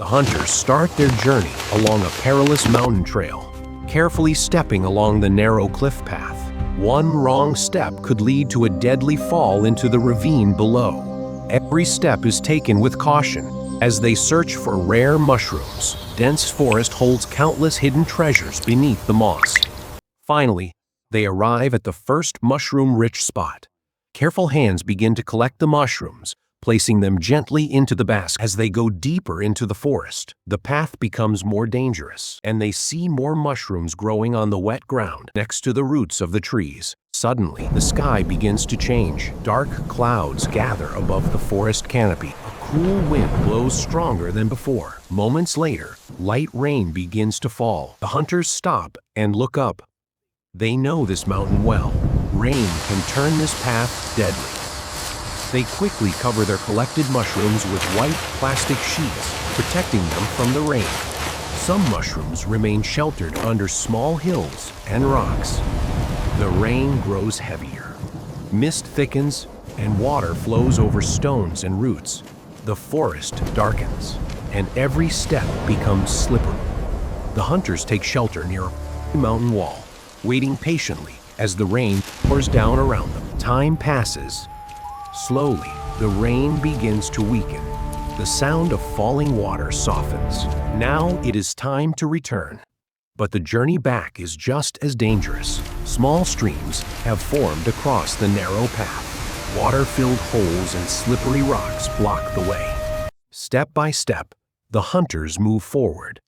The hunters start their journey along a perilous mountain trail, carefully stepping along the narrow cliff path. One wrong step could lead to a deadly fall into the ravine below. Every step is taken with caution as they search for rare mushrooms. Dense forest holds countless hidden treasures beneath the moss. Finally, they arrive at the first mushroom-rich spot. Careful hands begin to collect the mushrooms, placing them gently into the basket. As they go deeper into the forest, the path becomes more dangerous, and they see more mushrooms growing on the wet ground next to the roots of the trees. Suddenly, the sky begins to change. Dark clouds gather above the forest canopy. A cool wind blows stronger than before. Moments later, light rain begins to fall. The hunters stop and look up. They know this mountain well. Rain can turn this path deadly. They quickly cover their collected mushrooms with white plastic sheets, protecting them from the rain. Some mushrooms remain sheltered under small hills and rocks. The rain grows heavier. Mist thickens, and water flows over stones and roots. The forest darkens, and every step becomes slippery. The hunters take shelter near a mountain wall, waiting patiently as the rain pours down around them. Time passes. Slowly, the rain begins to weaken. The sound of falling water softens. Now it is time to return. But the journey back is just as dangerous. Small streams have formed across the narrow path. Water-filled holes and slippery rocks block the way. Step by step, the hunters move forward.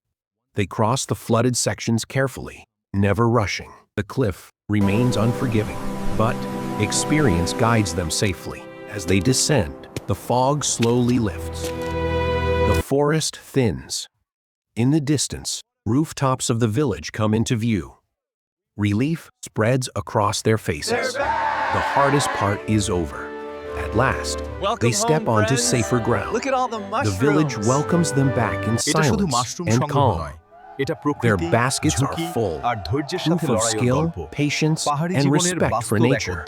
They cross the flooded sections carefully, never rushing. The cliff remains unforgiving, but experience guides them safely. As they descend, the fog slowly lifts. The forest thins. In the distance, rooftops of the village come into view. Relief spreads across their faces. The hardest part is over. At last, they step onto safer ground. Look at all the mushrooms. The village welcomes them back in silence and calm. Their baskets are full, proof of skill, patience, and respect for nature.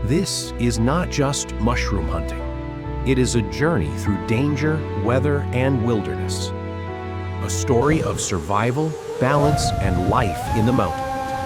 This is not just mushroom hunting. It is a journey through danger, weather, and wilderness. A story of survival, balance, and life in the mountains.